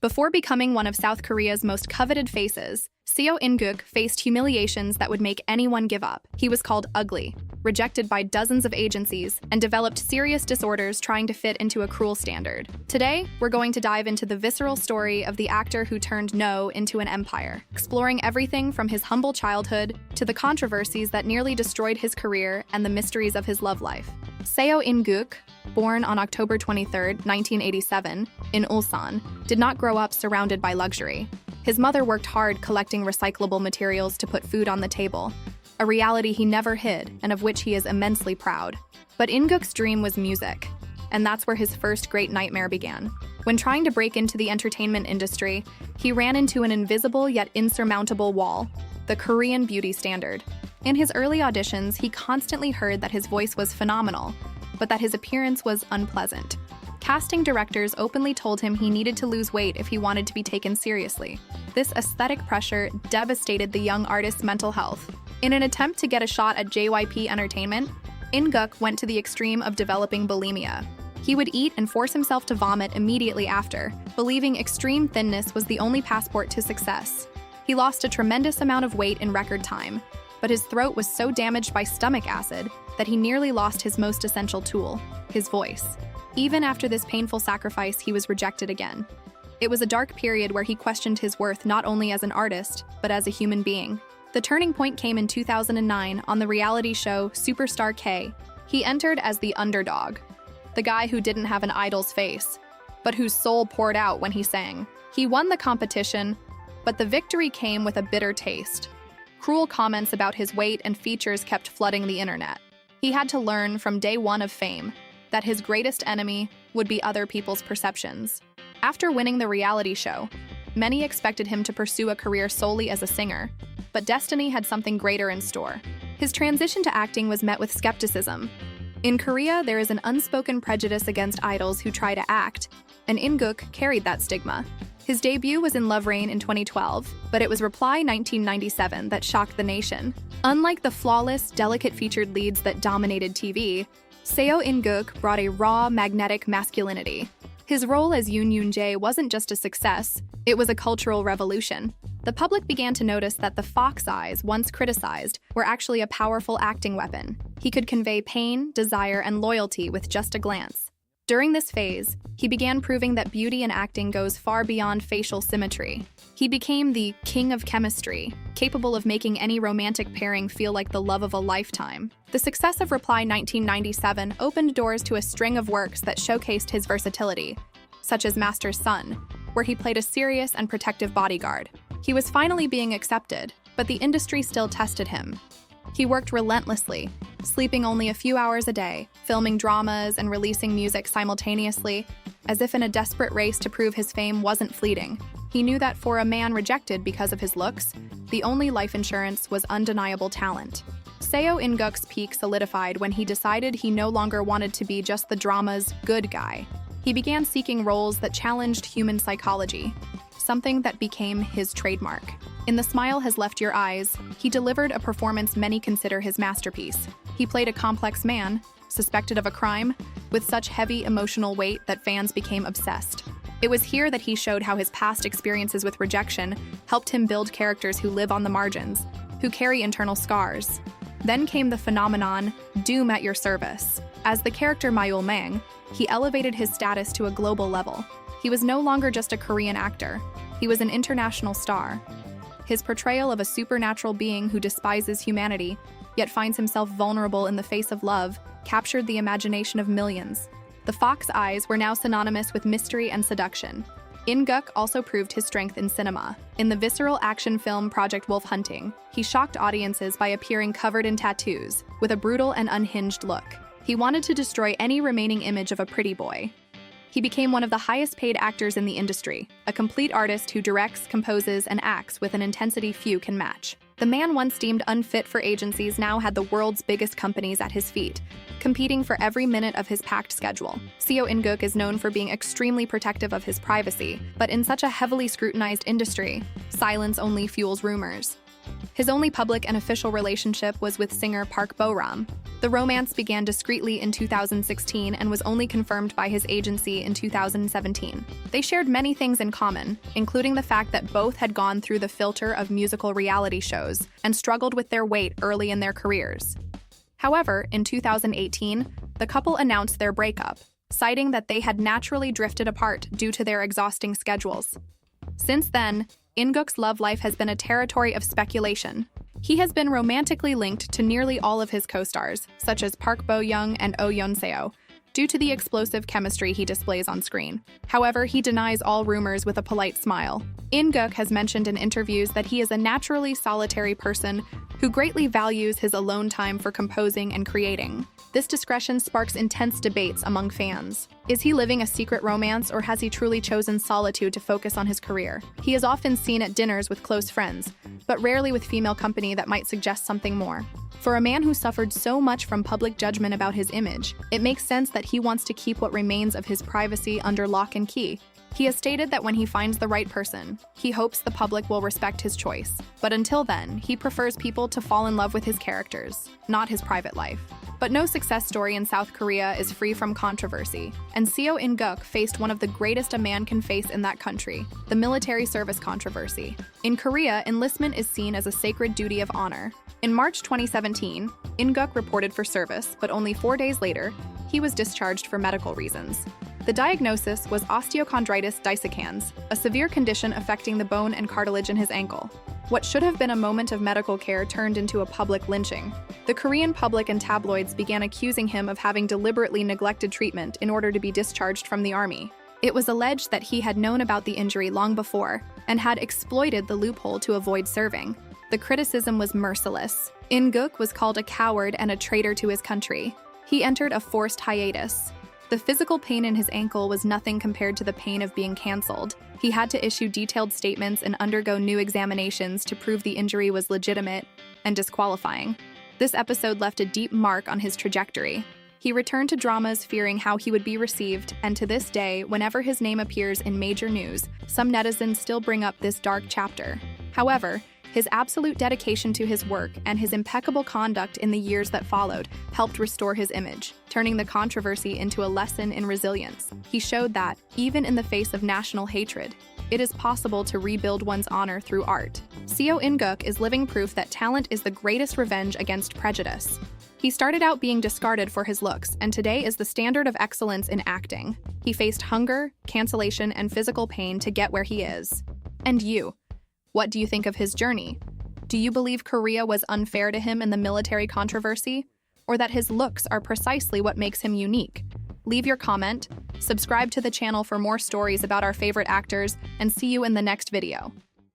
Before becoming one of South Korea's most coveted faces, In-Guk faced humiliations that would make anyone give up. He was called ugly, rejected by dozens of agencies, and developed serious disorders trying to fit into a cruel standard. Today, we're going to dive into the visceral story of the actor who turned no into an empire, exploring everything from his humble childhood to the controversies that nearly destroyed his career and the mysteries of his love life. In-Guk, born on October 23, 1987, in Ulsan, did not grow up surrounded by luxury. His mother worked hard collecting recyclable materials to put food on the table, a reality he never hid and of which he is immensely proud. But In-Guk's dream was music, and that's where his first great nightmare began. When trying to break into the entertainment industry, he ran into an invisible yet insurmountable wall, the Korean beauty standard. In his early auditions, he constantly heard that his voice was phenomenal, but that his appearance was unpleasant. Casting directors openly told him he needed to lose weight if he wanted to be taken seriously. This aesthetic pressure devastated the young artist's mental health. In an attempt to get a shot at JYP Entertainment, In-Guk went to the extreme of developing bulimia. He would eat and force himself to vomit immediately after, believing extreme thinness was the only passport to success. He lost a tremendous amount of weight in record time, but his throat was so damaged by stomach acid that he nearly lost his most essential tool, his voice. Even after this painful sacrifice, he was rejected again. It was a dark period where he questioned his worth not only as an artist, but as a human being. The turning point came in 2009 on the reality show Superstar K. He entered as the underdog, the guy who didn't have an idol's face, but whose soul poured out when he sang. He won the competition, but the victory came with a bitter taste. Cruel comments about his weight and features kept flooding the internet. He had to learn from day one of fame that his greatest enemy would be other people's perceptions. After winning the reality show, many expected him to pursue a career solely as a singer, but destiny had something greater in store. His transition to acting was met with skepticism. In Korea, there is an unspoken prejudice against idols who try to act, and In-Guk carried that stigma. His debut was in Love Rain in 2012, but it was Reply 1997 that shocked the nation. Unlike the flawless, delicate-featured leads that dominated TV, In-Guk brought a raw, magnetic masculinity. His role as Yoon wasn't just a success, it was a cultural revolution. The public began to notice that the fox eyes, once criticized, were actually a powerful acting weapon. He could convey pain, desire, and loyalty with just a glance. During this phase, he began proving that beauty in acting goes far beyond facial symmetry. He became the king of chemistry, capable of making any romantic pairing feel like the love of a lifetime. The success of Reply 1997 opened doors to a string of works that showcased his versatility, such as Master's Son, where he played a serious and protective bodyguard. He was finally being accepted, but the industry still tested him. He worked relentlessly, sleeping only a few hours a day, filming dramas and releasing music simultaneously, as if in a desperate race to prove his fame wasn't fleeting. He knew that for a man rejected because of his looks, the only life insurance was undeniable talent. In-Guk's peak solidified when he decided he no longer wanted to be just the drama's good guy. He began seeking roles that challenged human psychology, something that became his trademark. In The Smile Has Left Your Eyes, he delivered a performance many consider his masterpiece. He played a complex man, suspected of a crime, with such heavy emotional weight that fans became obsessed. It was here that he showed how his past experiences with rejection helped him build characters who live on the margins, who carry internal scars. Then came the phenomenon, Doom at Your Service. As the character Mayul Mang, he elevated his status to a global level. He was no longer just a Korean actor, he was an international star. His portrayal of a supernatural being who despises humanity, yet finds himself vulnerable in the face of love, captured the imagination of millions. The fox eyes were now synonymous with mystery and seduction. In-Guk also proved his strength in cinema. In the visceral action film Project Wolf Hunting, he shocked audiences by appearing covered in tattoos, with a brutal and unhinged look. He wanted to destroy any remaining image of a pretty boy. He became one of the highest-paid actors in the industry, a complete artist who directs, composes, and acts with an intensity few can match. The man once deemed unfit for agencies now had the world's biggest companies at his feet, competing for every minute of his packed schedule. In-Guk is known for being extremely protective of his privacy, but in such a heavily scrutinized industry, silence only fuels rumors. His only public and official relationship was with singer Park Bo-ram. The romance began discreetly in 2016 and was only confirmed by his agency in 2017. They shared many things in common, including the fact that both had gone through the filter of musical reality shows and struggled with their weight early in their careers. However, in 2018, the couple announced their breakup, citing that they had naturally drifted apart due to their exhausting schedules. Since then, In-Guk's love life has been a territory of speculation. He has been romantically linked to nearly all of his co-stars, such as Park Bo-young and Oh Yeon-seo, due to the explosive chemistry he displays on screen. However, he denies all rumors with a polite smile. In-Guk has mentioned in interviews that he is a naturally solitary person who greatly values his alone time for composing and creating. This discretion sparks intense debates among fans. Is he living a secret romance, or has he truly chosen solitude to focus on his career? He is often seen at dinners with close friends, but rarely with female company that might suggest something more. For a man who suffered so much from public judgment about his image, it makes sense that he wants to keep what remains of his privacy under lock and key. He has stated that when he finds the right person, he hopes the public will respect his choice. But until then, he prefers people to fall in love with his characters, not his private life. But no success story in South Korea is free from controversy, and Seo In-Guk faced one of the greatest a man can face in that country, the military service controversy. In Korea, enlistment is seen as a sacred duty of honor. In March 2017, In-Guk reported for service, but only 4 days later, he was discharged for medical reasons. The diagnosis was osteochondritis dissecans, a severe condition affecting the bone and cartilage in his ankle. What should have been a moment of medical care turned into a public lynching. The Korean public and tabloids began accusing him of having deliberately neglected treatment in order to be discharged from the army. It was alleged that he had known about the injury long before and had exploited the loophole to avoid serving. The criticism was merciless. In-Guk was called a coward and a traitor to his country. He entered a forced hiatus. The physical pain in his ankle was nothing compared to the pain of being cancelled. He had to issue detailed statements and undergo new examinations to prove the injury was legitimate and disqualifying. This episode left a deep mark on his trajectory. He returned to dramas fearing how he would be received, and to this day, whenever his name appears in major news, some netizens still bring up this dark chapter. However, his absolute dedication to his work and his impeccable conduct in the years that followed helped restore his image, turning the controversy into a lesson in resilience. He showed that, even in the face of national hatred, it is possible to rebuild one's honor through art. Seo In-Guk is living proof that talent is the greatest revenge against prejudice. He started out being discarded for his looks, and today is the standard of excellence in acting. He faced hunger, cancellation, and physical pain to get where he is. And you? What do you think of his journey? Do you believe Korea was unfair to him in the military controversy? Or that his looks are precisely what makes him unique? Leave your comment, subscribe to the channel for more stories about our favorite actors, and see you in the next video.